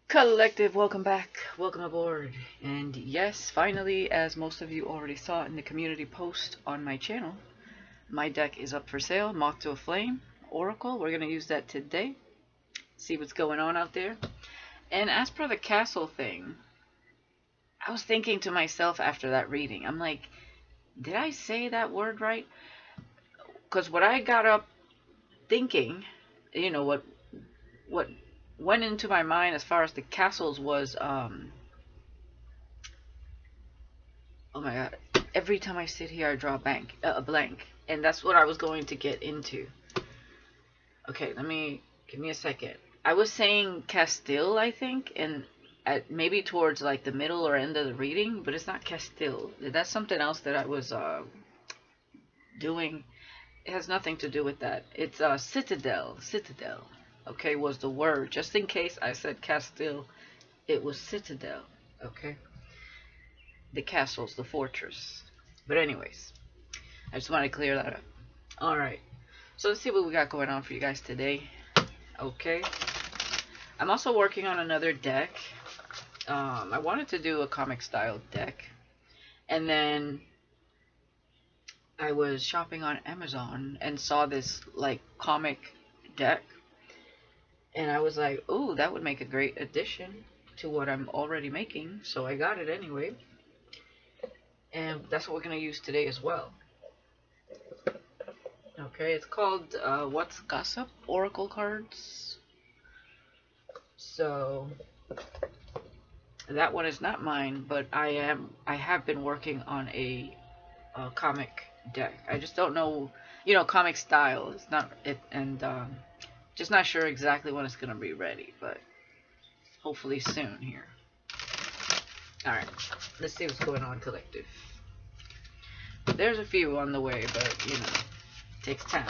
Collective, welcome back, welcome aboard. And yes, finally, as most of you already saw in the community post on my channel, my deck is up for sale. Moth to a Flame Oracle. We're going to use that today, see what's going on out there. And as per the castle thing, I was thinking to myself after that reading, I'm like, did I say that word right? Because what I got up thinking, what went into my mind as far as the castles was, oh my god, every time I sit here I draw a blank, and that's what I was going to get into. Okay, give me a second. I was saying Castile, I think, and maybe towards like the middle or end of the reading, but it's not Castile. That's something else that I was doing. It has nothing to do with that. It's Citadel. Citadel, okay, was the word. Just in case I said Castile, it was Citadel, okay? The castles, the fortress. But anyways, I just want to clear that up. Alright, so let's see what we got going on for you guys today. Okay, I'm also working on another deck. I wanted to do a comic style deck, and then I was shopping on Amazon and saw this like comic deck, and I was like, oh, that would make a great addition to what I'm already making, so I got it anyway. And that's what we're going to use today as well. Okay, it's called What's Gossip? Oracle cards. So that one is not mine, but I have been working on a comic deck. I just don't know, comic style. It's not it, and just not sure exactly when it's going to be ready, but hopefully soon here. All right, let's see what's going on, collective. There's a few on the way, but takes time.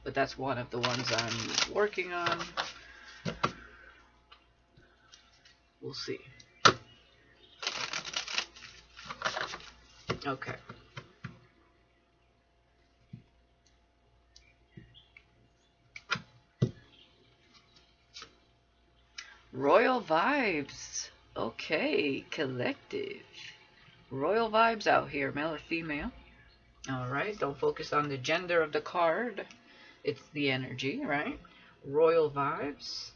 But that's one of the ones I'm working on. We'll see. Okay. Royal vibes. Okay, collective. Royal vibes out here, male or female. Alright, don't focus on the gender of the card. It's the energy, right? Royal vibes.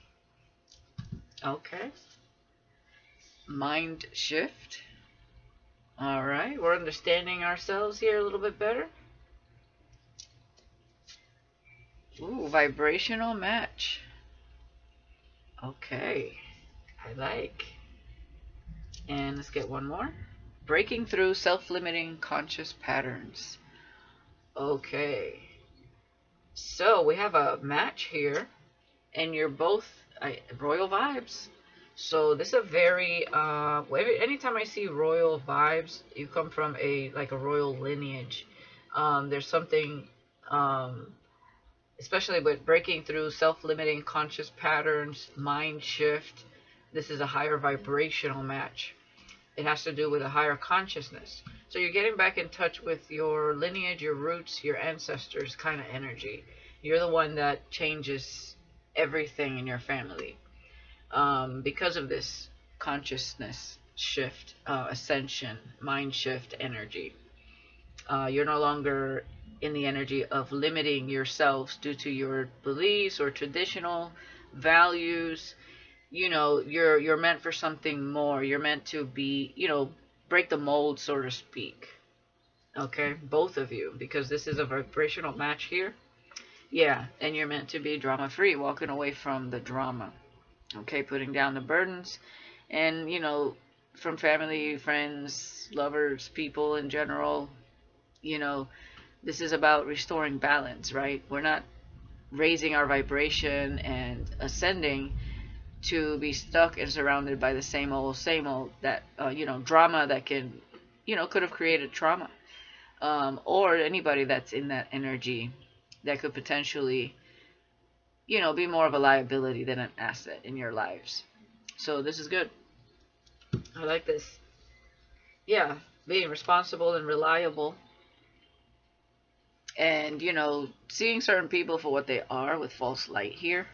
Okay. Mind shift. Alright, we're understanding ourselves here a little bit better. Ooh, vibrational match. Okay, I like. And let's get one more. Breaking through self-limiting conscious patterns. Okay. So we have a match here, and you're both royal vibes. So this is a very anytime I see royal vibes, you come from a royal lineage. There's something especially with breaking through self-limiting conscious patterns, mind shift. This is a higher vibrational match. It has to do with a higher consciousness. So you're getting back in touch with your lineage, your roots, your ancestors kind of energy. You're the one that changes everything in your family. Because of this consciousness shift, ascension, mind shift energy. You're no longer in the energy of limiting yourselves due to your beliefs or traditional values. You're meant for something more. You're meant to be, break the mold, so to speak. Okay, both of you, because this is a vibrational match here. Yeah, and you're meant to be drama free, walking away from the drama. Okay, putting down the burdens, and from family, friends, lovers, people in general. This is about restoring balance, right? We're not raising our vibration and ascending to be stuck and surrounded by the same old that drama that can could have created trauma, or anybody that's in that energy that could potentially be more of a liability than an asset in your lives. So this is good. I like this. Yeah, being responsible and reliable, and seeing certain people for what they are with false light here.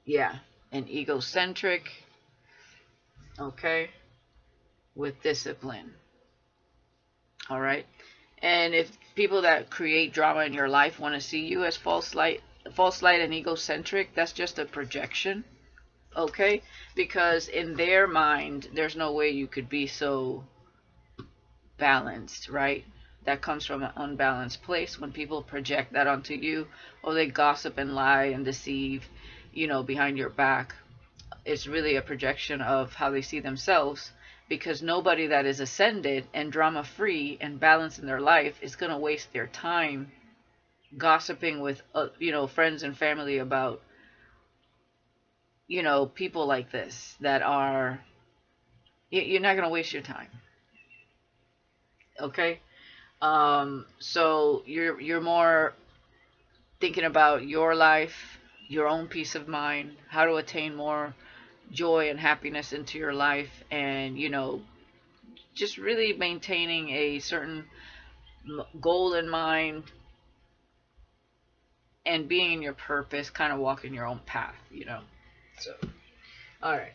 Yeah, and egocentric, okay, with discipline. All right. And if people that create drama in your life want to see you as false light and egocentric, that's just a projection, okay? Because in their mind, there's no way you could be so balanced, right? That comes from an unbalanced place when people project that onto you, or they gossip and lie and deceive, behind your back. It's really a projection of how they see themselves, because nobody that is ascended and drama free and balanced in their life is going to waste their time gossiping with friends and family about people like this that are, you're not going to waste your time, okay? So you're more thinking about your life, your own peace of mind, how to attain more joy and happiness into your life, and just really maintaining a certain goal in mind and being in your purpose, kind of walking your own path. So, all right.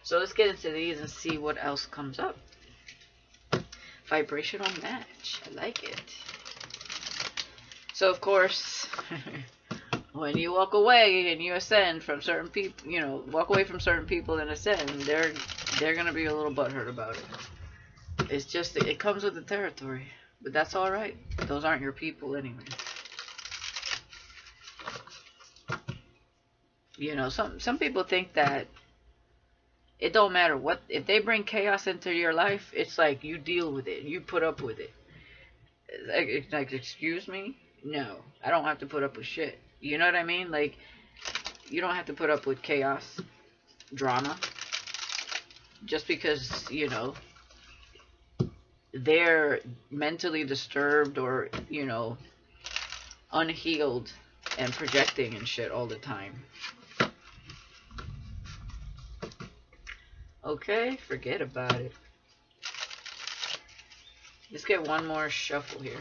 So let's get into these and see what else comes up. Vibrational match. I like it. So, of course, when you walk away and you ascend from certain people, walk away from certain people and ascend, they're going to be a little butthurt about it. It's just, it comes with the territory. But that's all right. Those aren't your people anyway. Some people think that it don't matter what, if they bring chaos into your life, it's like you deal with it, you put up with it. Like, excuse me? No, I don't have to put up with shit. You know what I mean? Like, you don't have to put up with chaos, drama, just because, they're mentally disturbed or, unhealed and projecting and shit all the time. Okay, forget about it. Let's get one more shuffle here.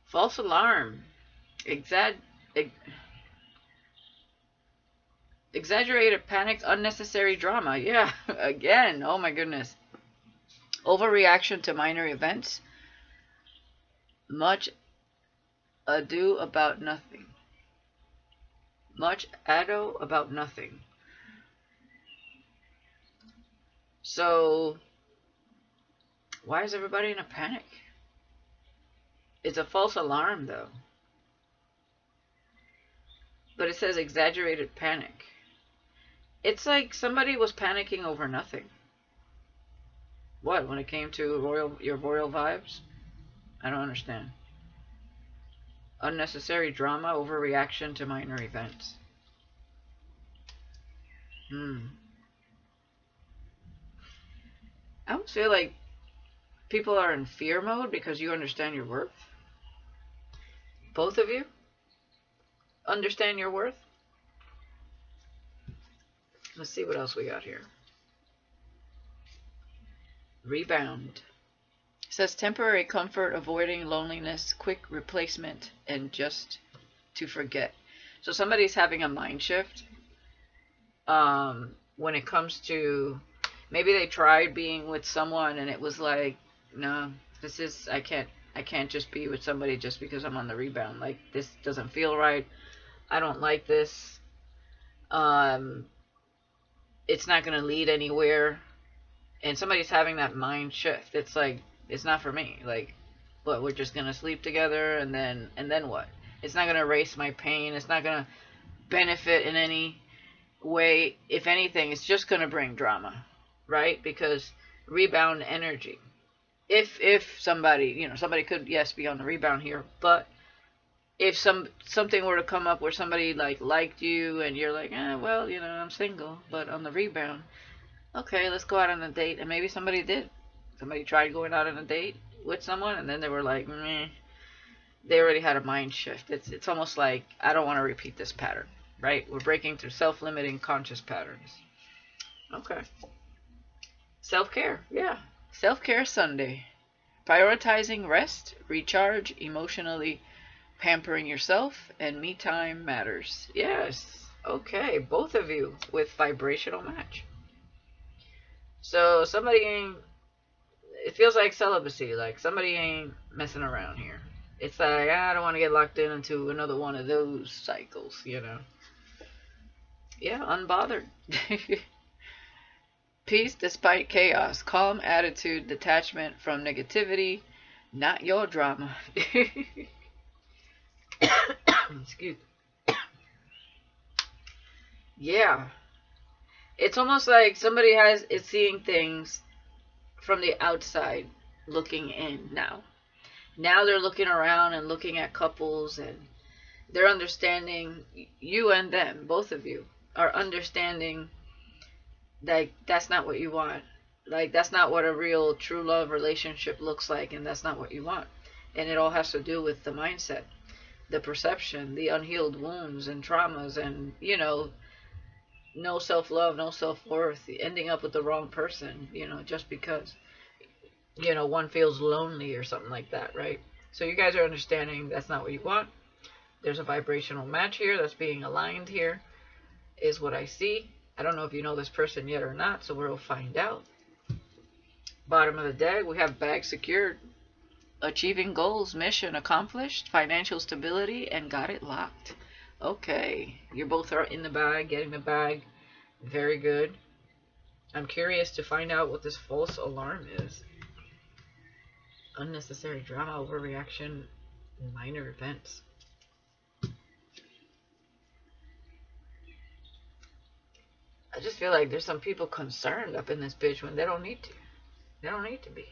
False alarm. Exaggerated panic, unnecessary drama. Yeah, again, oh my goodness. Overreaction to minor events. Much ado about nothing. Much ado about nothing. So, why is everybody in a panic? It's a false alarm, though. But it says exaggerated panic. It's like somebody was panicking over nothing. What, when it came to your royal vibes? I don't understand. Unnecessary drama, overreaction to minor events. I almost feel like people are in fear mode because you understand your worth. Both of you understand your worth. Let's see what else we got here. Rebound. It says temporary comfort, avoiding loneliness, quick replacement, and just to forget. So somebody's having a mind shift. When it comes to, maybe they tried being with someone and it was like, no, I can't just be with somebody just because I'm on the rebound. Like, this doesn't feel right. I don't like this. It's not going to lead anywhere. And somebody's having that mind shift. It's like, it's not for me. Like, what, we're just going to sleep together and then what? It's not going to erase my pain. It's not going to benefit in any way. If anything, it's just going to bring drama, right? Because rebound energy. If somebody, somebody could, yes, be on the rebound here, but if something were to come up where somebody liked you and you're like, well, I'm single, but on the rebound, okay, let's go out on a date. And maybe somebody did. Somebody tried going out on a date with someone, and then they were like, meh. They already had a mind shift. It's almost like, I don't want to repeat this pattern. right? We're breaking through self-limiting conscious patterns. Okay. Self-care, yeah. Self-care Sunday. Prioritizing rest, recharge, emotionally pampering yourself, and me time matters. Yes. Okay, both of you with vibrational match. So somebody ain't, it feels like celibacy, like somebody ain't messing around here. It's like, I don't want to get locked into another one of those cycles, you know. Yeah, unbothered. Peace despite chaos, calm attitude, detachment from negativity, not your drama. Excuse. Yeah, it's almost like somebody is seeing things from the outside, looking in now. Now they're looking around and looking at couples, and they're understanding, you and them, both of you are understanding, like, that's not what you want. Like, that's not what a real true love relationship looks like, and that's not what you want. And it all has to do with the mindset, the perception, the unhealed wounds and traumas, and, you know, no self-love, no self-worth, ending up with the wrong person, you know, just because, you know, one feels lonely or something like that, right? So you guys are understanding that's not what you want. There's a vibrational match here that's being aligned here, is what I see. I don't know if you know this person yet or not, so we'll find out. Bottom of the deck, we have bag secured, achieving goals, mission accomplished, financial stability, and got it locked. Okay, you both are in the bag, getting the bag. Very good. I'm curious to find out what this false alarm is. Unnecessary drama, overreaction, minor events. I just feel like there's some people concerned up in this bitch when they don't need to. They don't need to be.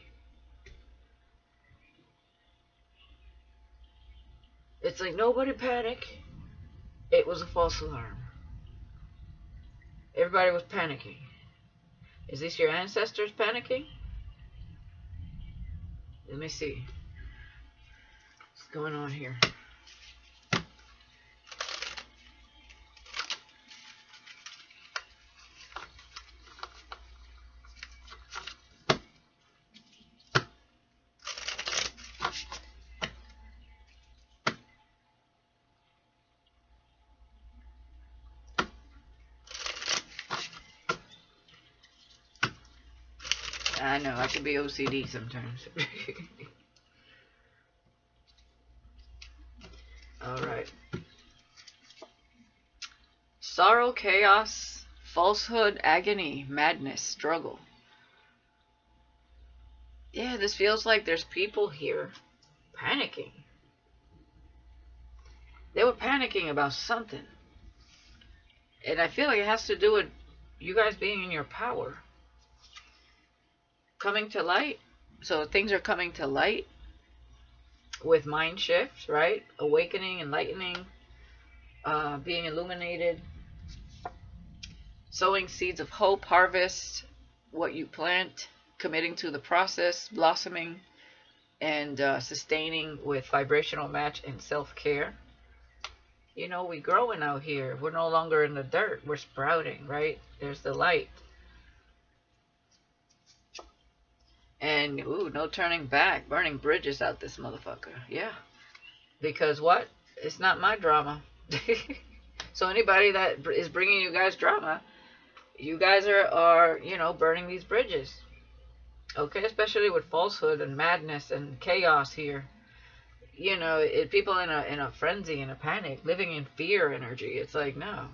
It's like, nobody panic. It was a false alarm. Everybody was panicking. Is this your ancestors panicking? Let me see. What's going on here? I know, I can be OCD sometimes. Alright. Sorrow, chaos, falsehood, agony, madness, struggle. Yeah, this feels like there's people here panicking. They were panicking about something. And I feel like it has to do with you guys being in your power. Coming to light. So things are coming to light with mind shifts, right? Awakening, enlightening, being illuminated, sowing seeds of hope, harvest what you plant, committing to the process, blossoming, and sustaining with vibrational match and self-care. You know, we growing out here. We're no longer in the dirt. We're sprouting, right? There's the light. And, ooh, no turning back. Burning bridges out this motherfucker. Yeah. Because what? It's not my drama. So anybody that is bringing you guys drama, you guys are, you know, burning these bridges. Okay? Especially with falsehood and madness and chaos here. You know, people in a frenzy, in a panic, living in fear energy. It's like, no.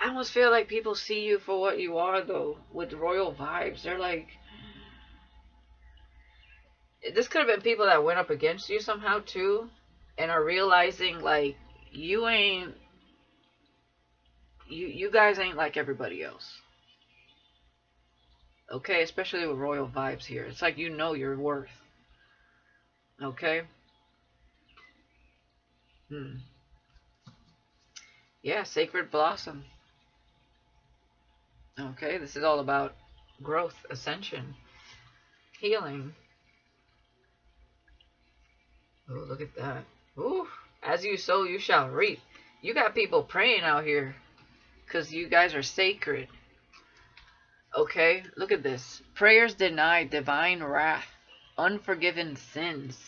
I almost feel like people see you for what you are, though, with royal vibes. They're like, this could have been people that went up against you somehow, too, and are realizing, like, you ain't, you guys ain't like everybody else. Okay? Especially with royal vibes here. It's like you know your worth. Okay? Yeah, sacred blossom. Okay? This is all about growth, ascension, healing. Oh, look at that. Ooh. As you sow, you shall reap. You got people praying out here because you guys are sacred. Okay, look at this. Prayers denied, divine wrath, unforgiven sins.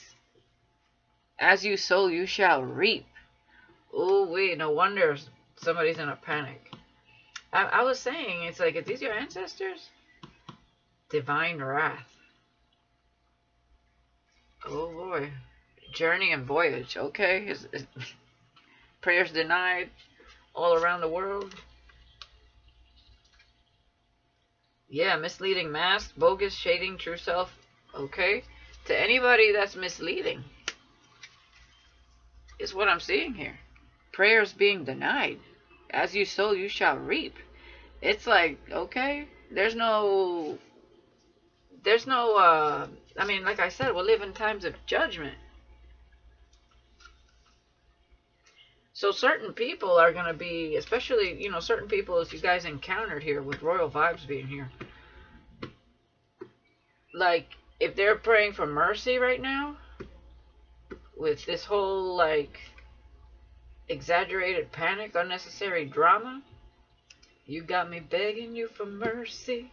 As you sow, you shall reap. Oh, wait, no wonder somebody's in a panic. I was saying, it's like, are these your ancestors? Divine wrath. Oh, boy. Journey and voyage. Okay. Prayers denied all around the world. Yeah, misleading mask, bogus, shading, true self. Okay. To anybody that's misleading is what I'm seeing here. Prayers being denied. As you sow, you shall reap. It's like, okay, there's no, I mean, like I said, we live in times of judgment. So certain people are going to be, especially, you know, certain people as you guys encountered here with royal vibes being here. Like, if they're praying for mercy right now, with this whole, like, exaggerated panic, unnecessary drama, you got me begging you for mercy.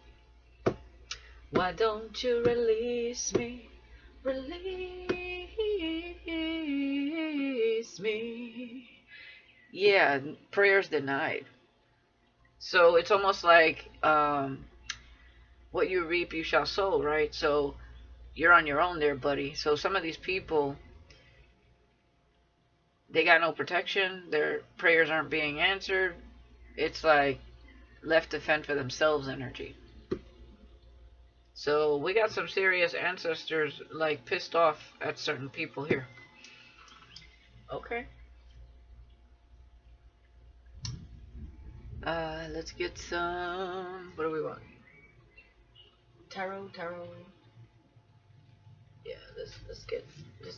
Why don't you release me? Release me. Yeah, prayers denied. So it's almost like what you reap, you shall sow, right? So you're on your own there, buddy. So some of these people, they got no protection. Their prayers aren't being answered. It's like left to fend for themselves energy. So we got some serious ancestors like pissed off at certain people here. Okay. Let's get some. What do we want? Tarot. Yeah, let's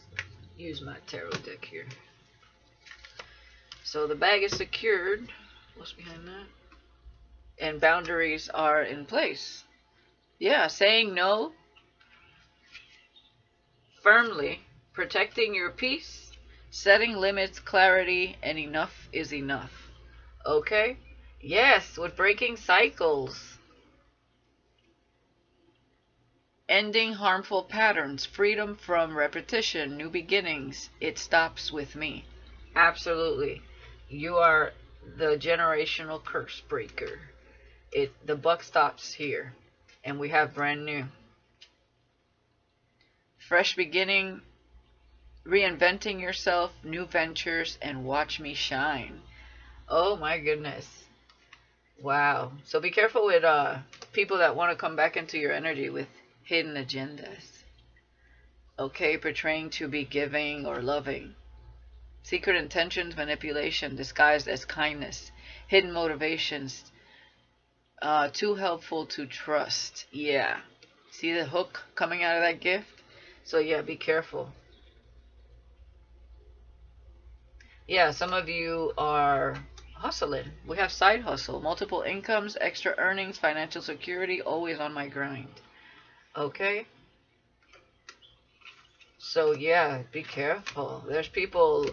use my tarot deck here. So the bag is secured. What's behind that? And boundaries are in place. Yeah, saying no firmly, protecting your peace, setting limits, clarity, and enough is enough. Okay? Yes, with breaking cycles. Ending harmful patterns, freedom from repetition, new beginnings. It stops with me. Absolutely. You are the generational curse breaker. The buck stops here. And we have brand new. Fresh beginning, reinventing yourself, new ventures, and watch me shine. Oh my goodness. Wow. So be careful with people that want to come back into your energy with hidden agendas. Okay, portraying to be giving or loving. Secret intentions, manipulation, disguised as kindness. Hidden motivations, too helpful to trust. Yeah. See the hook coming out of that gift? So yeah, be careful. Yeah, some of you are hustling. We have side hustle, multiple incomes, extra earnings, financial security, always on my grind. Okay? So yeah, be careful. There's people,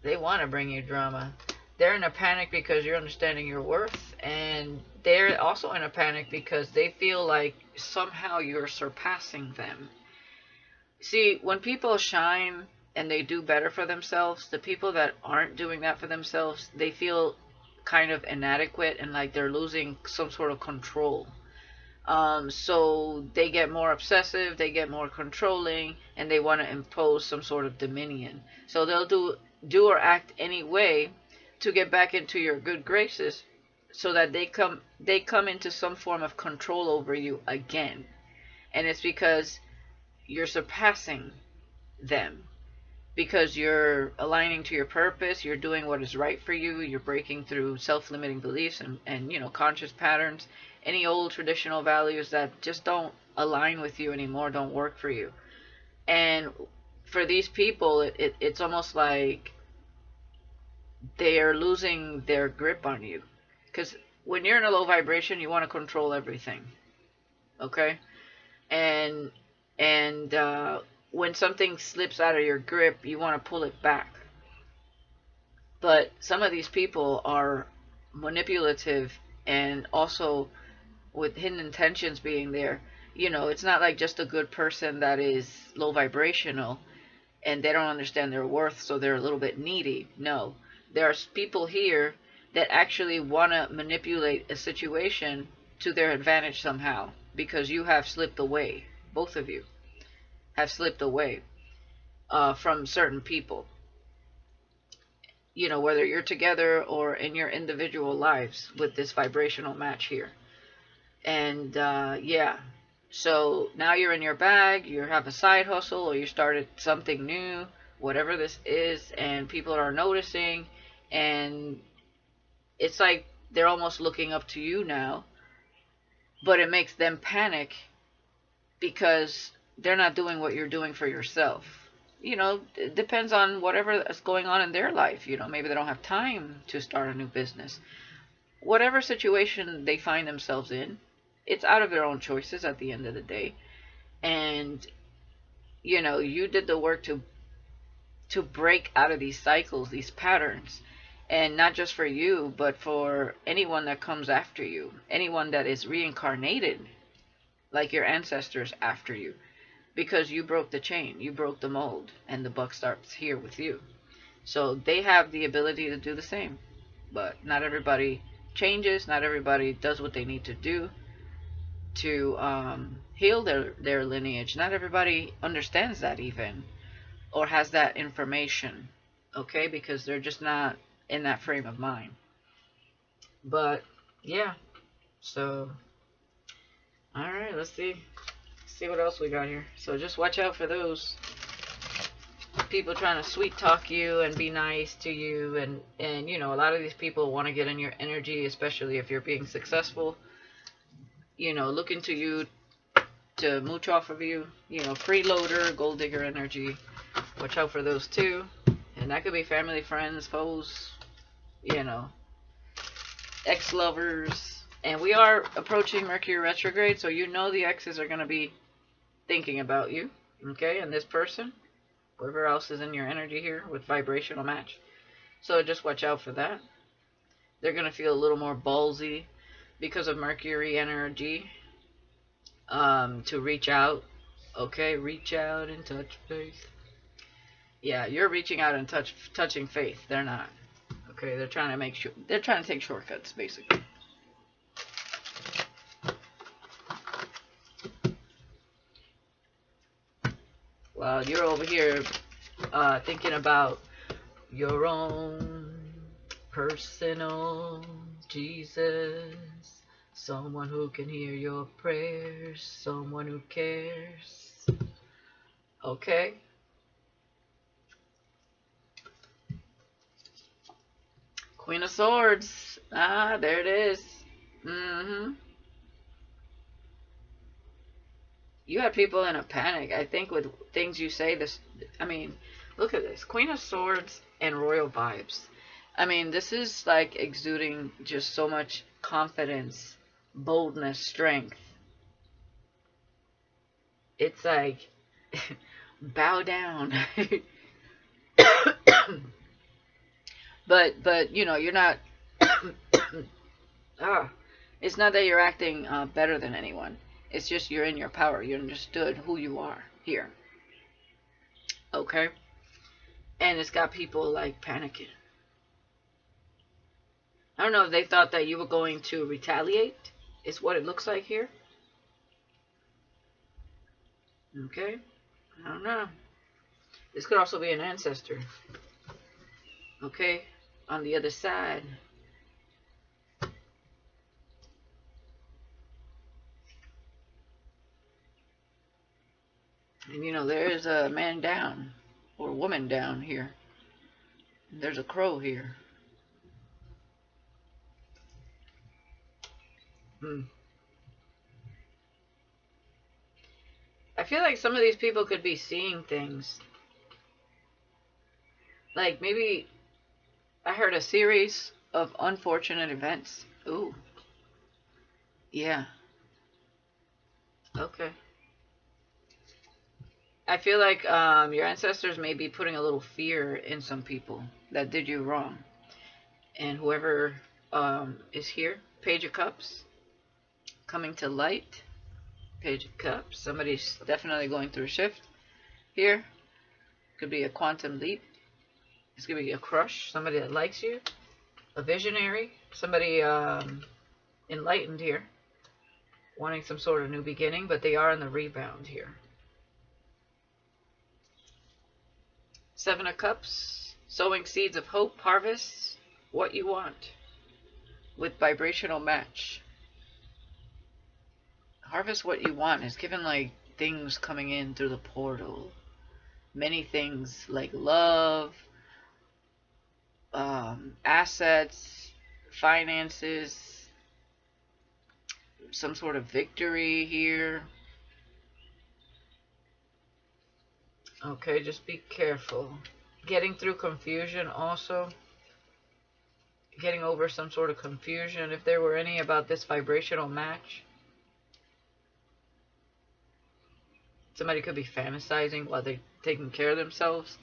they want to bring you drama. They're in a panic because you're understanding your worth, and they're also in a panic because they feel like somehow you're surpassing them. See, when people shine and they do better for themselves, the people that aren't doing that for themselves, they feel kind of inadequate and like they're losing some sort of control. So they get more obsessive, they get more controlling, and they want to impose some sort of dominion. So they'll do or act any way to get back into your good graces, so that they come into some form of control over you again. And it's because you're surpassing them, because you're aligning to your purpose, you're doing what is right for you, you're breaking through self-limiting beliefs and you know, conscious patterns, any old traditional values that just don't align with you anymore, don't work for you. And for these people, it's almost like they are losing their grip on you, because when you're in a low vibration, you want to control everything. Okay? And when something slips out of your grip, you want to pull it back. But some of these people are manipulative, and also with hidden intentions being there. It's not like just a good person that is low vibrational and they don't understand their worth, so they're a little bit needy. No, there are people here that actually want to manipulate a situation to their advantage somehow, because you have slipped away. Both of you have slipped away from certain people, whether you're together or in your individual lives with this vibrational match here. And yeah, so now you're in your bag, you have a side hustle, or you started something new, whatever this is, and people are noticing, and it's like they're almost looking up to you now, but it makes them panic because they're not doing what you're doing for yourself. It depends on whatever is going on in their life. Maybe they don't have time to start a new business. Whatever situation they find themselves in, it's out of their own choices at the end of the day. And you did the work to break out of these cycles, these patterns, and not just for you, but for anyone that comes after you, anyone that is reincarnated like your ancestors after you, because you broke the chain, you broke the mold, and the buck starts here with you. So they have the ability to do the same, but not everybody changes, not everybody does what they need to do to heal their lineage. Not everybody understands that even, or has that information, okay, because they're just not in that frame of mind. But yeah, so all right, let's see what else we got here. So just watch out for those people trying to sweet talk you and be nice to you, and a lot of these people want to get in your energy, especially if you're being successful, looking to you to mooch off of you, freeloader, gold digger energy. Watch out for those too. And that could be family, friends, foes, you know, ex-lovers. And we are approaching Mercury retrograde, so the exes are going to be thinking about you, okay, and this person, whoever else is in your energy here with vibrational match. So just watch out for that. They're going to feel a little more ballsy because of Mercury energy, to reach out. Okay, reach out and touch faith. Yeah, you're reaching out and touching faith. They're not. Okay, they're trying to take shortcuts, basically. While you're over here thinking about your own personal Jesus, someone who can hear your prayers, someone who cares. Okay? Queen of Swords. Ah, there it is. You had people in a panic, I think, with things you say. Look at this. Queen of Swords and royal vibes. This is like exuding just so much confidence, boldness, strength. It's like, bow down. but you're not. It's not that you're acting better than anyone. It's just you're in your power. You understood who you are here. Okay? And it's got people like panicking. I don't know if they thought that you were going to retaliate. Is what it looks like here. Okay? I don't know. This could also be an ancestor. Okay? On the other side. And there is a man down, or a woman down here. There's a crow here. I feel like some of these people could be seeing things. Like maybe I heard a series of unfortunate events. Ooh. Yeah. Okay. I feel like your ancestors may be putting a little fear in some people that did you wrong. And whoever is here, Page of Cups, coming to light. Page of Cups. Somebody's definitely going through a shift here. Could be a quantum leap. It's going to be a crush. Somebody that likes you. A visionary. Somebody enlightened here. Wanting some sort of new beginning, but they are in the rebound here. Seven of Cups. Sowing seeds of hope. Harvests what you want. With vibrational match. Harvest what you want is given like things coming in through the portal. Many things like love, assets, finances, some sort of victory here. Okay, just be careful. Getting through confusion also. Getting over some sort of confusion, if there were any, about this vibrational match. Somebody could be fantasizing while they're taking care of themselves.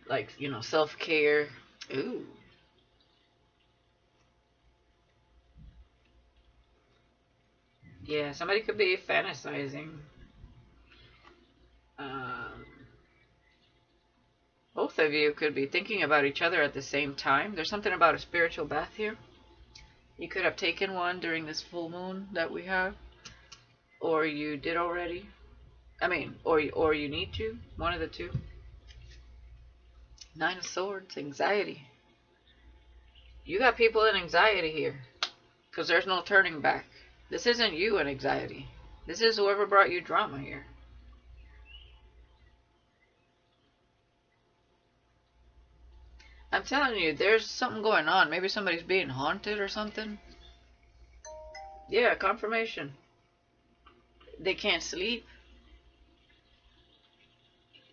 Like, you know, self-care. Ooh. Yeah, somebody could be fantasizing. Both of you could be thinking about each other at the same time. There's something about a spiritual bath here. You could have taken one during this full moon that we have. Or you did already. I mean, or you need to. One of the two. Nine of Swords. Anxiety. You got people in anxiety here. Because there's no turning back. This isn't you in anxiety. This is whoever brought you drama here. I'm telling you, there's something going on. Maybe somebody's being haunted or something. Yeah, confirmation. They can't sleep.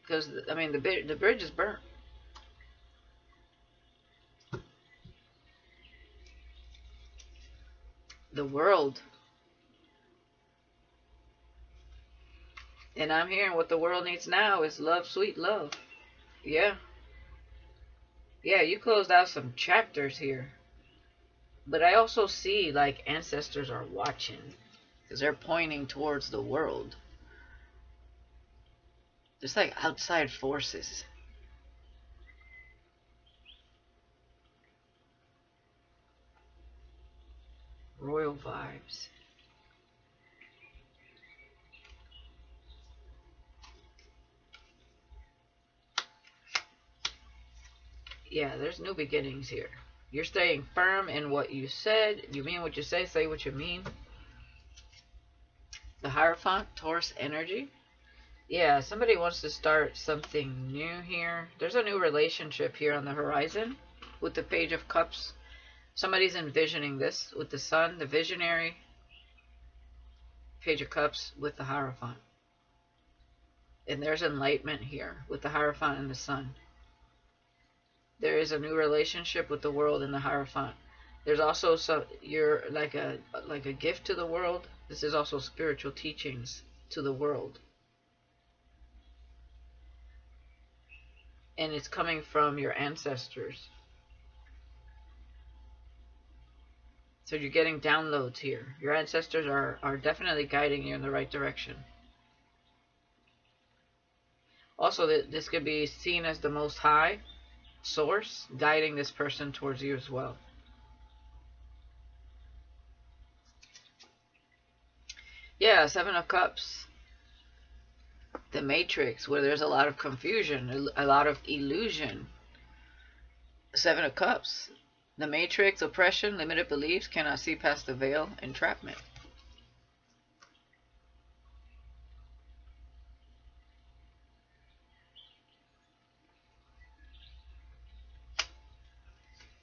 Because, I mean, the bridge is burnt. The world. And I'm hearing what the world needs now is love, sweet love. Yeah. Yeah, you closed out some chapters here. But I also see like ancestors are watching. Because they're pointing towards the world. Just like outside forces. Royal vibes. Yeah, there's new beginnings here. You're staying firm in what you said. You mean what you say what you mean. The Hierophant, Taurus energy. Yeah, somebody wants to start something new here. There's a new relationship here on the horizon with the Page of Cups. Somebody's envisioning this with the Sun, the visionary, Page of Cups with the Hierophant. And there's enlightenment here with the Hierophant and the Sun. There is a new relationship with the world and the Hierophant. There's also you're like a gift to the world. This is also spiritual teachings to the world. And it's coming from your ancestors. So you're getting downloads here. Your ancestors are definitely guiding you in the right direction. Also, this could be seen as the Most High source guiding this person towards you as well. Yeah, Seven of Cups. The Matrix, where there's a lot of confusion, a lot of illusion. Seven of Cups. The Matrix, oppression, limited beliefs, cannot see past the veil, entrapment.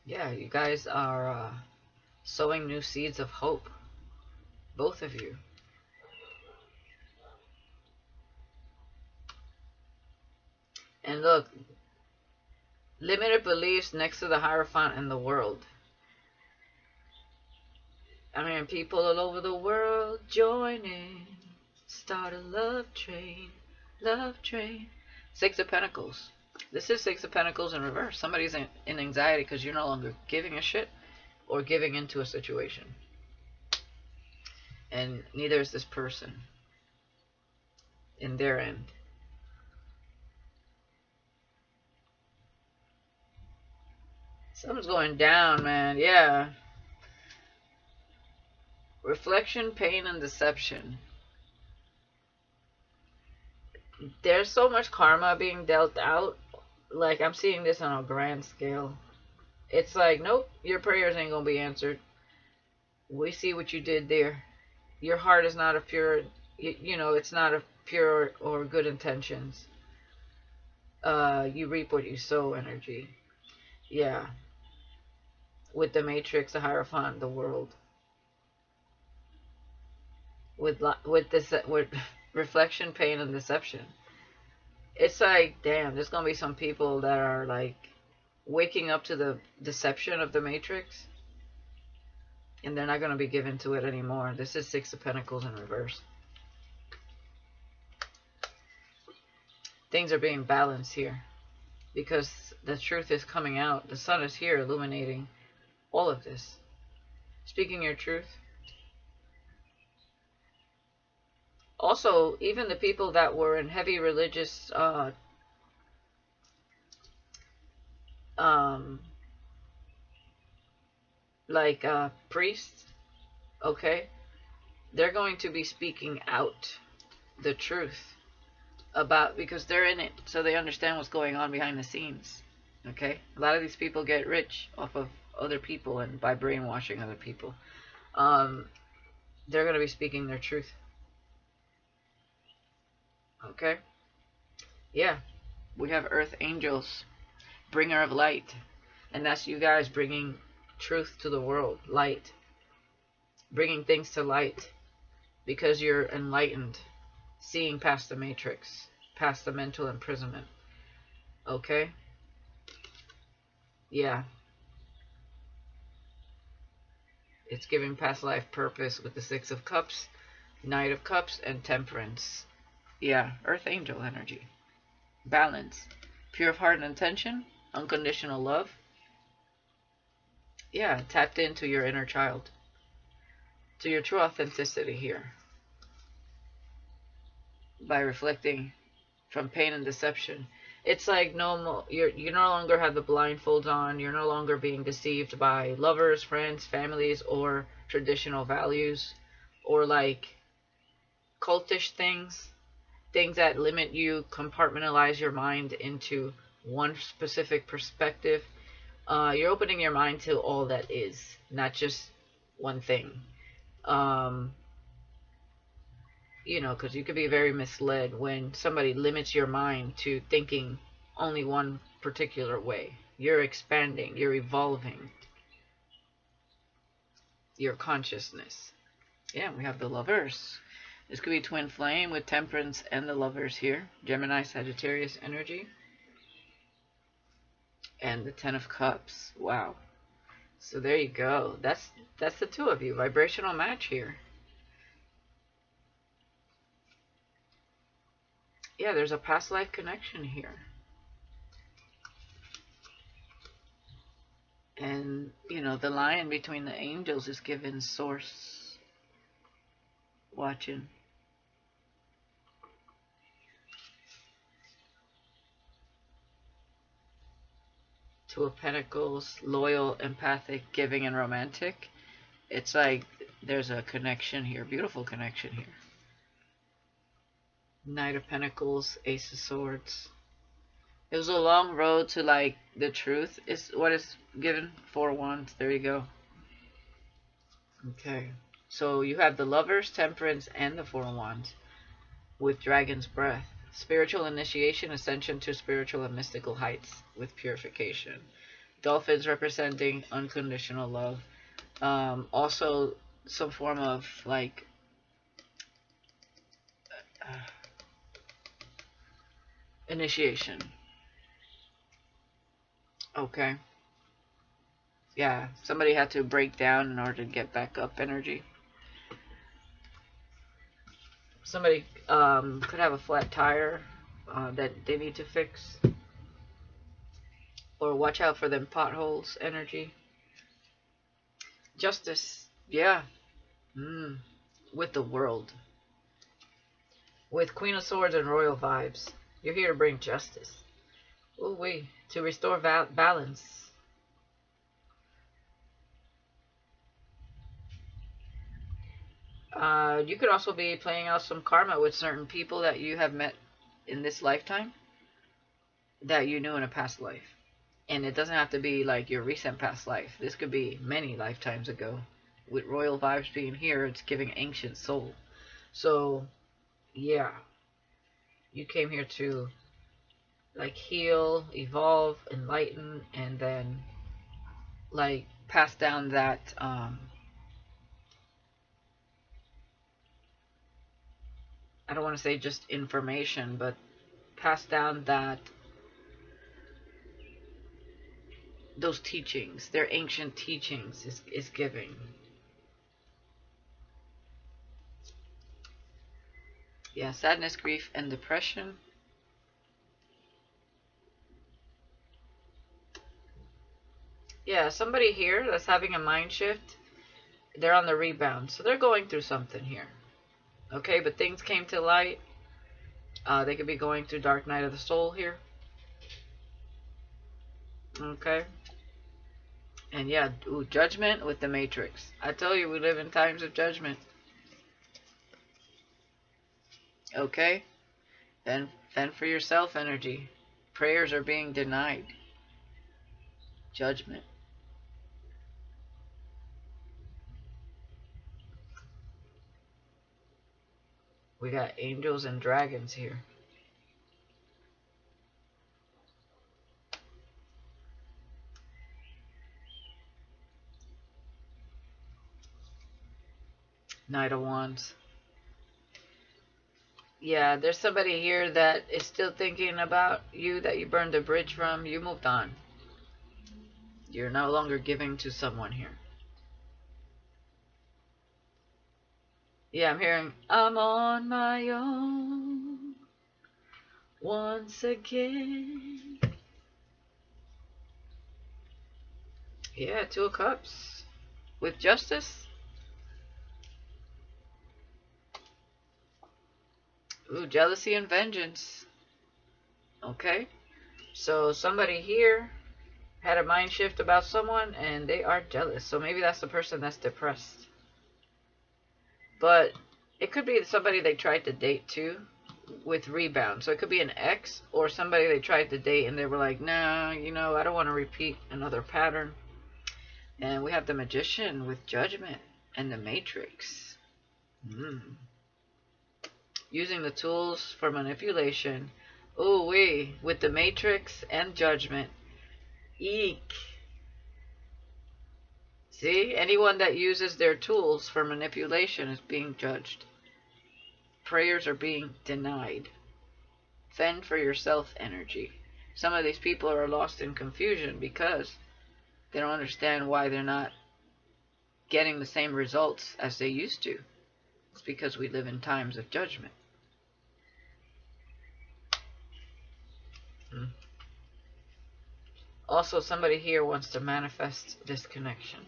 Yeah, you guys are sowing new seeds of hope. Both of you. And look, limited beliefs next to the Hierophant and the world. I mean, people all over the world joining. Start a love train, love train. Six of Pentacles. This is Six of Pentacles in reverse. Somebody's in anxiety because you're no longer giving a shit or giving into a situation. And neither is this person in their end. Something's going down, man. Yeah. Reflection, pain, and deception. There's so much karma being dealt out. Like, I'm seeing this on a grand scale. It's like, nope, your prayers ain't gonna be answered. We see what you did there. Your heart is not a pure, you know, it's not a pure or good intentions. You reap what you sow energy. Yeah. With the Matrix, the Hierophant, the world. With reflection, pain, and deception. It's like, damn, there's gonna be some people that are like waking up to the deception of the Matrix, and they're not gonna be given to it anymore. This is Six of Pentacles in reverse. Things are being balanced here because the truth is coming out. The sun is here illuminating all of this. Speaking your truth. Also, even the people that were in heavy religious priests, okay, they're going to be speaking out the truth about, because they're in it, so they understand what's going on behind the scenes. Okay, a lot of these people get rich off of other people and by brainwashing other people. They're going to be speaking their truth. Okay, yeah, we have earth angels, bringer of light, and that's you guys bringing truth to the world, light, bringing things to light, because you're enlightened, seeing past the matrix, past the mental imprisonment. Okay, yeah, it's giving past life purpose with the Six of Cups, Knight of Cups, and Temperance. Yeah, earth angel energy, balance, pure of heart and intention, unconditional love. Yeah, tapped into your inner child, to your true authenticity here, by reflecting from pain and deception. It's like no more, you no longer have the blindfolds on. You're no longer being deceived by lovers, friends, families, or traditional values, or like cultish things that limit you, compartmentalize your mind into one specific perspective. You're opening your mind to all that is, not just one thing. You know, because you could be very misled when somebody limits your mind to thinking only one particular way. You're expanding, you're evolving your consciousness. Yeah, we have the Lovers. This could be twin flame with Temperance and the Lovers here. Gemini, Sagittarius energy. And the Ten of Cups. Wow. So there you go. That's the two of you. Vibrational match here. Yeah, there's a past life connection here. And, you know, the line between the angels is given source watching. Two of Pentacles, loyal, empathic, giving, and romantic. It's like there's a connection here, beautiful connection here. Knight of Pentacles, Ace of Swords. It was a long road to like the truth is what is given. Four Wands, there you go. Okay, so you have the Lovers, Temperance, and the Four Wands with Dragon's Breath. Spiritual initiation, ascension to spiritual and mystical heights with purification. Dolphins representing unconditional love. Also some form of like initiation. Okay. Yeah, somebody had to break down in order to get back up energy. Somebody could have a flat tire that they need to fix. Or watch out for them potholes energy. Justice. Yeah. With the world. With Queen of Swords and Royal vibes. You're here to bring justice. Ooh wee. To restore balance. You could also be playing out some karma with certain people that you have met in this lifetime that you knew in a past life. And it doesn't have to be like your recent past life. This could be many lifetimes ago. With royal vibes being here, it's giving ancient soul. So, yeah. You came here to like heal, evolve, enlighten, and then like pass down that I don't want to say just information, but pass down that those teachings, their ancient teachings is giving. Yeah, sadness, grief, and depression. Yeah, somebody here that's having a mind shift, they're on the rebound. So they're going through something here. Okay, but things came to light. They could be going through dark night of the soul here. Okay. And yeah, ooh, judgment with the matrix. I tell you, we live in times of judgment. Okay? Then fend for yourself energy. Prayers are being denied. Judgment. We got angels and dragons here. Knight of Wands. Yeah, there's somebody here that is still thinking about you that you burned a bridge from. You moved on. You're no longer giving to someone here. Yeah, I'm hearing, I'm on my own once again. Yeah, Two of Cups. With justice. Ooh, jealousy and vengeance. Okay. So somebody here had a mind shift about someone and they are jealous. So maybe that's the person that's depressed. But it could be somebody they tried to date too with rebound. So it could be an ex or somebody they tried to date and they were like, nah, you know, I don't want to repeat another pattern. And we have the Magician with judgment and the Matrix. Using the tools for manipulation. Ooh wee, with the Matrix and judgment. Eek. See, anyone that uses their tools for manipulation is being judged. Prayers are being denied. Fend for yourself energy. Some of these people are lost in confusion because they don't understand why they're not getting the same results as they used to. It's because we live in times of judgment. Also, somebody here wants to manifest this connection.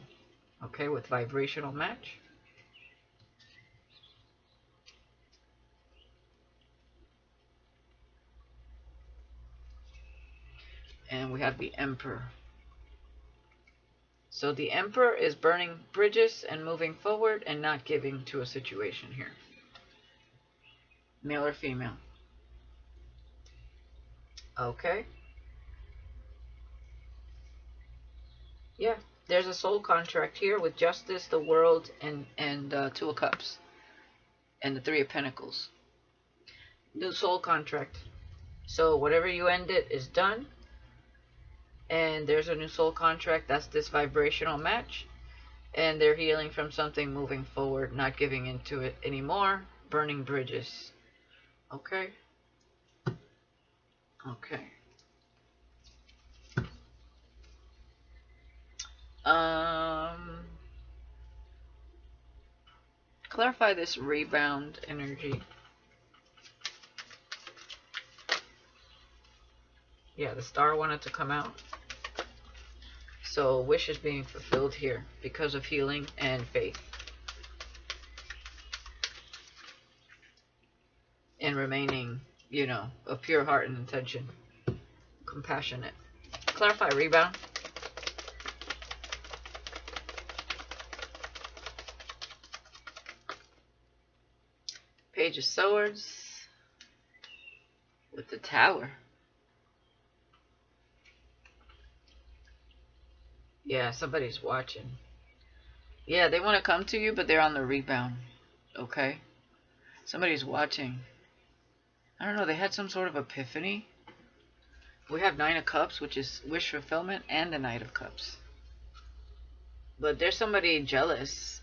Okay, with vibrational match. And we have the Emperor. So the Emperor is burning bridges and moving forward and not giving to a situation here. Male or female? Okay. Yeah, there's a soul contract here with Justice, the World, and Two of Cups. And the Three of Pentacles. New soul contract. So whatever you ended is done. And there's a new soul contract. That's this vibrational match. And they're healing from something, moving forward, not giving into it anymore. Burning bridges. Okay. Okay. Clarify this rebound energy. Yeah, the star wanted to come out. So wish is being fulfilled here because of healing and faith. And remaining, you know, a pure heart and intention. Compassionate. Clarify rebound. Page of Swords with the Tower. Yeah, somebody's watching. Yeah, they want to come to you, but they're on the rebound. Okay? Somebody's watching. I don't know, they had some sort of epiphany. We have Nine of Cups, which is wish fulfillment, and the Knight of Cups. But there's somebody jealous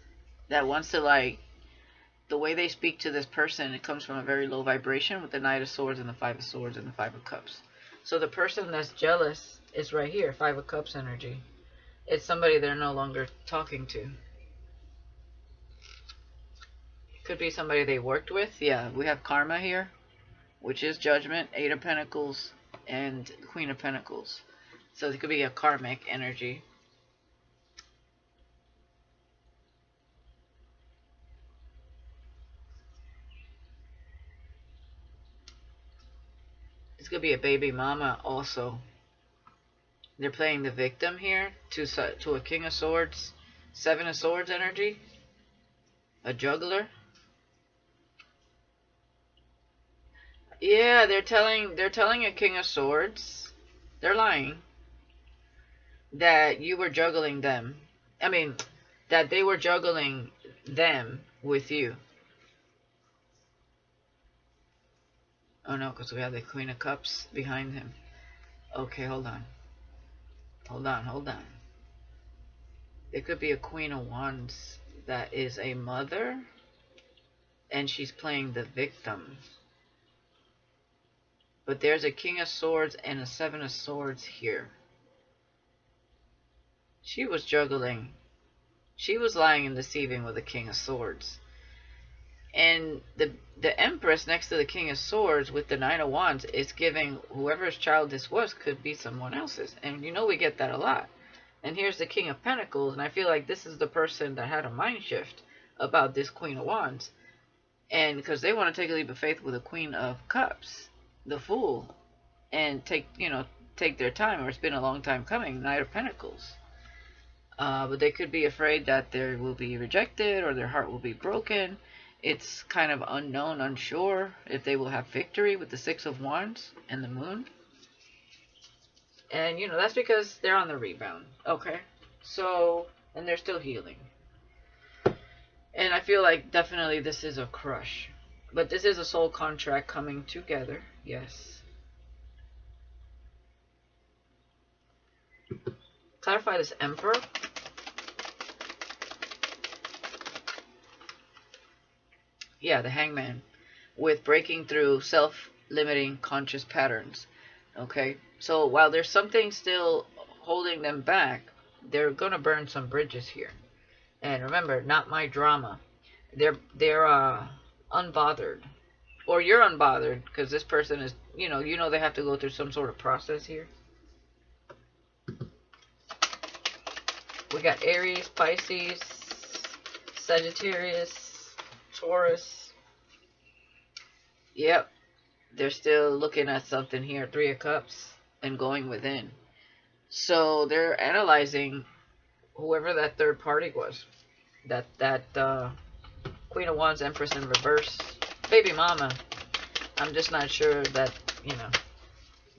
that wants to, like, the way they speak to this person, it comes from a very low vibration with the Knight of Swords and the Five of Swords and the Five of Cups. So the person that's jealous is right here, Five of Cups energy. It's somebody they're no longer talking to. Could be somebody they worked with. Yeah, we have Karma here, which is Judgment, Eight of Pentacles, and Queen of Pentacles. So it could be a karmic energy. It's going to be a baby mama also. They're playing the victim here to a King of Swords, Seven of Swords energy, a juggler. Yeah, they're telling a King of Swords, they're lying, that you were juggling them. I mean, that they were juggling them with you. Oh no, because we have the Queen of Cups behind him. Okay, hold on. Hold on. It could be a Queen of Wands that is a mother, and she's playing the victim. But there's a King of Swords and a Seven of Swords here. She was juggling. She was lying and deceiving with the King of Swords. And the Empress next to the King of Swords with the Nine of Wands is giving whoever's child this was could be someone else's. And you know we get that a lot. And here's the King of Pentacles, and I feel like this is the person that had a mind shift about this Queen of Wands. And because they want to take a leap of faith with the Queen of Cups, the Fool, and take their time, or it's been a long time coming, Knight of Pentacles. But they could be afraid that they will be rejected or their heart will be broken. It's kind of unknown, unsure if they will have victory with the Six of Wands and the Moon. And, that's because they're on the rebound. Okay? So, and they're still healing. And I feel like definitely this is a crush. But this is a soul contract coming together. Yes. Clarify this Emperor. Yeah, the Hangman. With breaking through self-limiting conscious patterns. Okay? So while there's something still holding them back, they're going to burn some bridges here. And remember, not my drama. They're unbothered. Or you're unbothered because this person is, they have to go through some sort of process here. We got Aries, Pisces, Sagittarius, Taurus. Yep. They're still looking at something here. Three of Cups and going within. So they're analyzing whoever that third party was. That Queen of Wands, Empress in reverse. Baby mama. I'm just not sure that,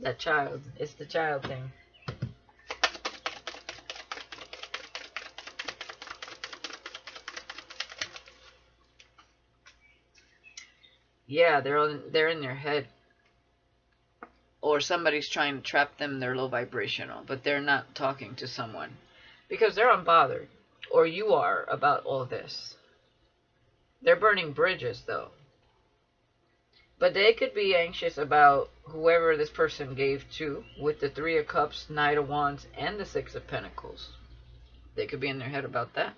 that child. It's the child thing. Yeah, they're in their head. Or somebody's trying to trap them, they're low vibrational, but they're not talking to someone. Because they're unbothered. Or you are about all this. They're burning bridges, though. But they could be anxious about whoever this person gave to with the Three of Cups, Knight of Wands, and the Six of Pentacles. They could be in their head about that.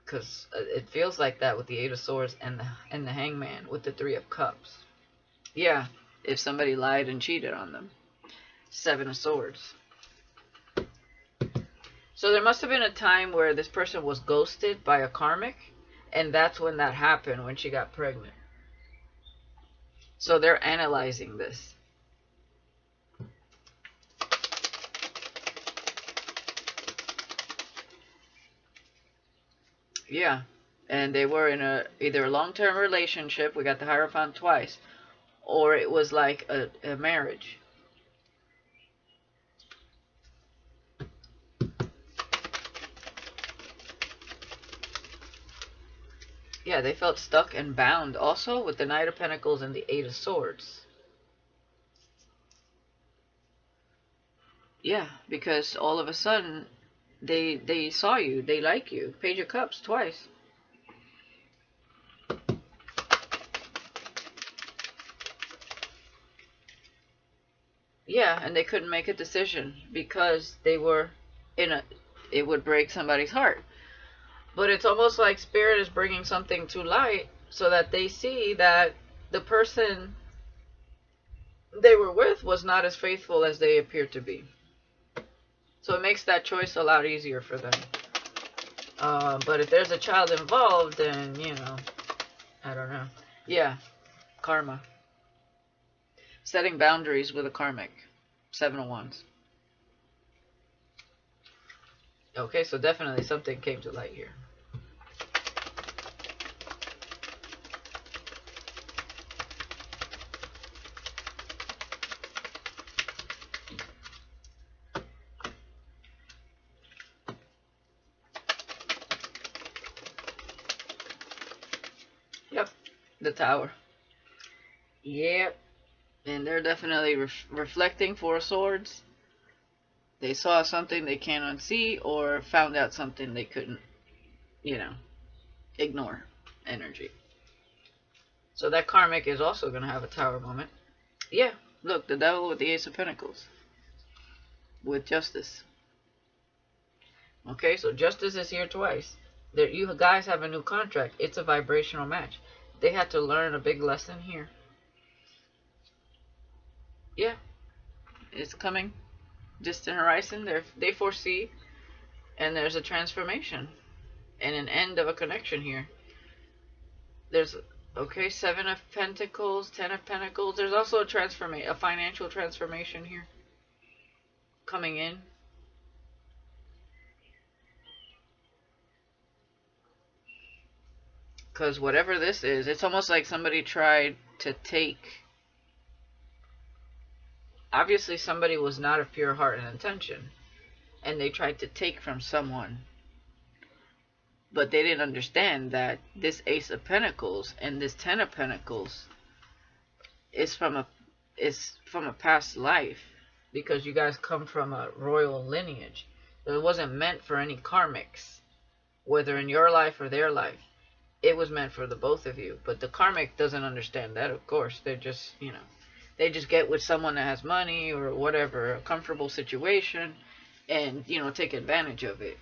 Because it feels like that with the Eight of Swords and the Hangman with the Three of Cups. Yeah, if somebody lied and cheated on them. 7 of Swords. So there must have been a time where this person was ghosted by a karmic, and that's when that happened, when she got pregnant. So they're analyzing this. Yeah. And they were in either a long-term relationship, we got the Hierophant twice, or it was like a marriage. Yeah, they felt stuck and bound also with the Knight of Pentacles and the 8 of Swords. Yeah, because all of a sudden they saw you, they like you. Page of Cups twice. Yeah, and they couldn't make a decision because they were it would break somebody's heart. But it's almost like Spirit is bringing something to light so that they see that the person they were with was not as faithful as they appeared to be. So it makes that choice a lot easier for them. But if there's a child involved, then, you know, I don't know. Yeah, karma. Setting boundaries with a karmic. 7 of Wands. Okay, so definitely something came to light here. Yep, the Tower. Yep, and they're definitely reflecting 4 of Swords. They saw something they can't unsee, or found out something they couldn't, you know, ignore energy. So that karmic is also going to have a Tower moment. Yeah, look, the Devil with the Ace of Pentacles. With Justice. Okay, so Justice is here twice. You guys have a new contract. It's a vibrational match. They had to learn a big lesson here. Yeah, it's coming. Distant horizon. They foresee, and there's a transformation and an end of a connection here. There's, okay, 7 of Pentacles, 10 of Pentacles. There's also a financial transformation here coming in. Because whatever this is, it's almost like somebody tried to take. Obviously, somebody was not of pure heart and intention, and they tried to take from someone. But they didn't understand that this Ace of Pentacles and this 10 of Pentacles is from a past life, because you guys come from a royal lineage. So it wasn't meant for any karmics, whether in your life or their life. It was meant for the both of you. But the karmic doesn't understand that, of course. They just, you know, they just get with someone that has money or whatever, a comfortable situation, and, you know, take advantage of it.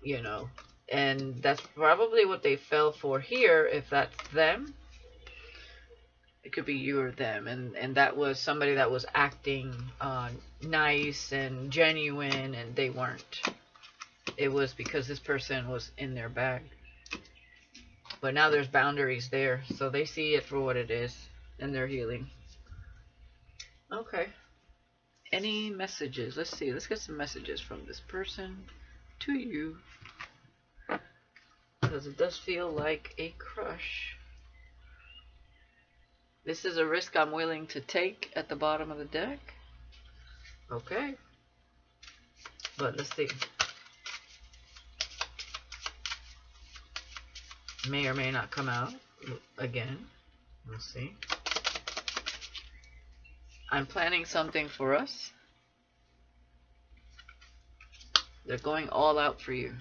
You know, and that's probably what they fell for here. If that's them, it could be you or them, and that was somebody that was acting nice and genuine, and they weren't. It was because this person was in their bag. But now there's boundaries there, so they see it for what it is, and they're healing. Okay. Any messages? Let's see. Let's get some messages from this person to you. Because it does feel like a crush. This is a risk I'm willing to take at the bottom of the deck. Okay. But let's see. May or may not come out again. Let's see. I'm planning something for us. They're going all out for you.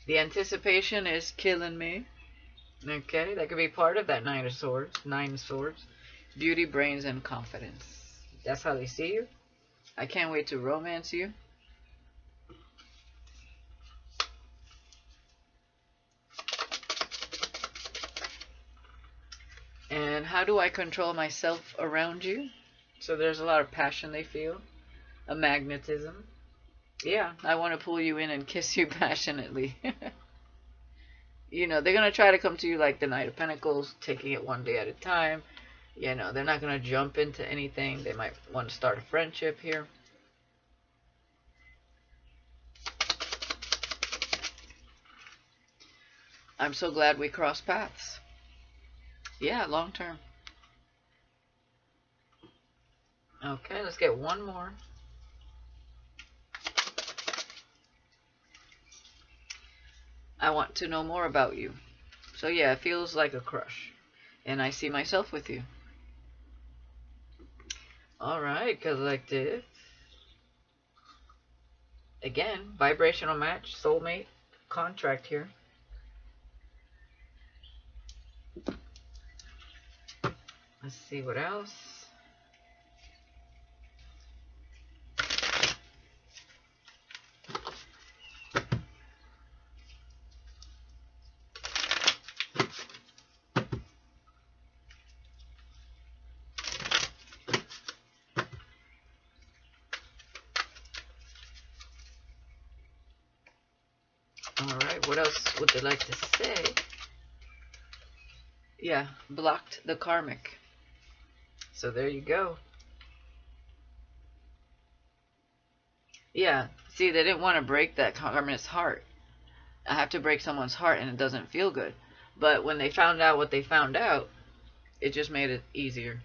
The anticipation is killing me. Okay, that could be part of that 9 of Swords. 9 of Swords. Beauty, brains, and confidence. That's how they see you. I can't wait to romance you. how do I control myself around you? So there's a lot of passion they feel, a magnetism. Yeah, I want to pull you in and kiss you passionately. You know, they're going to try to come to you like the Knight of Pentacles, taking it one day at a time. You know, they're not going to jump into anything. They might want to start a friendship here. I'm so glad we crossed paths. Yeah, long term. Okay, let's get one more. I want to know more about you. So yeah, it feels like a crush. And I see myself with you. Alright, collective. Again, vibrational match, soulmate, contract here. Let's see what else. Alright, what else would they like to say? Yeah, blocked the karmic. So there you go. Yeah, see, they didn't want to break that karmic's heart. I have to break someone's heart and it doesn't feel good. But when they found out what they found out, it just made it easier.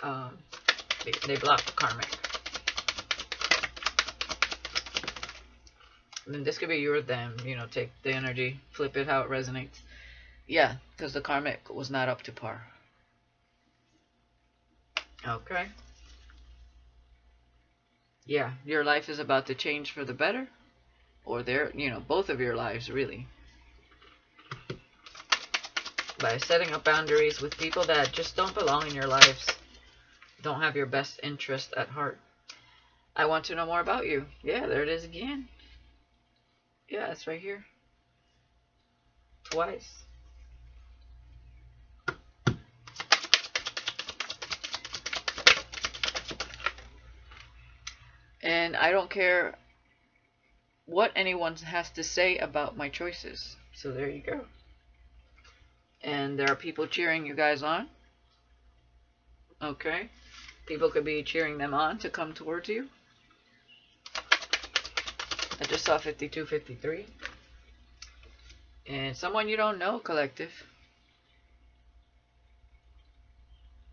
They blocked the karmic. And this could be you or them, you know, take the energy, flip it how it resonates. Yeah, because the karmic was not up to par. Okay. Yeah, your life is about to change for the better. Or their, you know, both of your lives, really. By setting up boundaries with people that just don't belong in your lives. Don't have your best interest at heart. I want to know more about you. Yeah, there it is again. Yeah, it's right here. Twice. And I don't care what anyone has to say about my choices. So there you go. And there are people cheering you guys on. Okay. People could be cheering them on to come towards you. I just saw 5253. And someone you don't know, collective.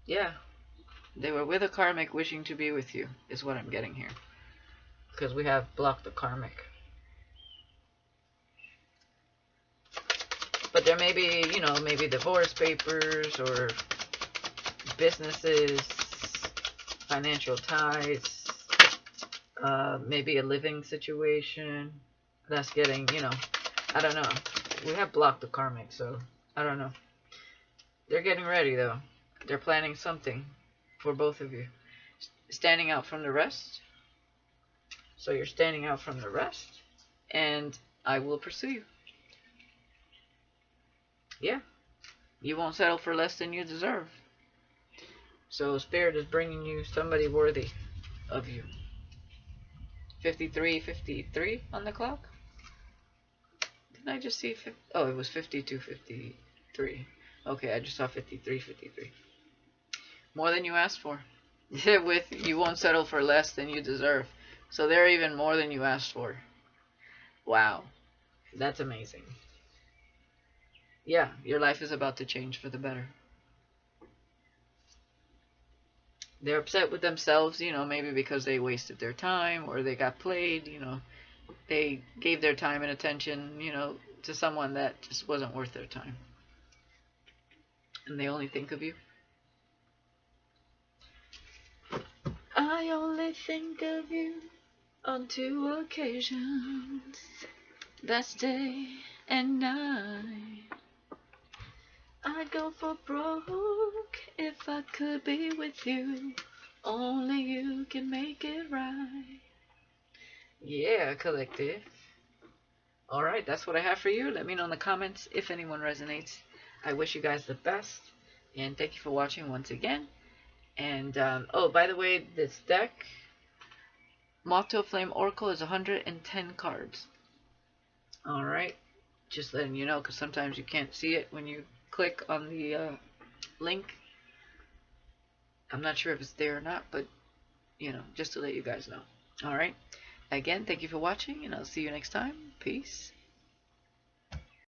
Yeah. They were with a karmic wishing to be with you, is what I'm getting here. Because we have blocked the karmic. But there may be, you know, maybe divorce papers or businesses, financial ties, maybe a living situation that's getting, you know, I don't know. We have blocked the karmic, so I don't know. They're getting ready, though. They're planning something for both of you. Standing out from the rest. So you're standing out from the rest, and I will pursue you. Yeah. You won't settle for less than you deserve. So Spirit is bringing you somebody worthy of you. 53:53 on the clock. Didn't I just see? Oh, it was 52:53. Okay, I just saw 53:53. More than you asked for. With you won't settle for less than you deserve. So they're even more than you asked for. Wow. That's amazing. Yeah, your life is about to change for the better. They're upset with themselves, you know, maybe because they wasted their time or they got played, you know. They gave their time and attention, you know, to someone that just wasn't worth their time. And they only think of you. I only think of you on 2 occasions. That's day and night. I'd go for broke if I could be with you. Only you can make it right. Yeah, collective. Alright, that's what I have for you. Let me know in the comments if anyone resonates. I wish you guys the best. And thank you for watching once again. And, oh, by the way, this deck, Moth to a Flame Oracle, is 110 cards. Alright, just letting you know, because sometimes you can't see it when you click on the link. I'm not sure if it's there or not, but, you know, just to let you guys know. Alright, again, thank you for watching, and I'll see you next time. Peace.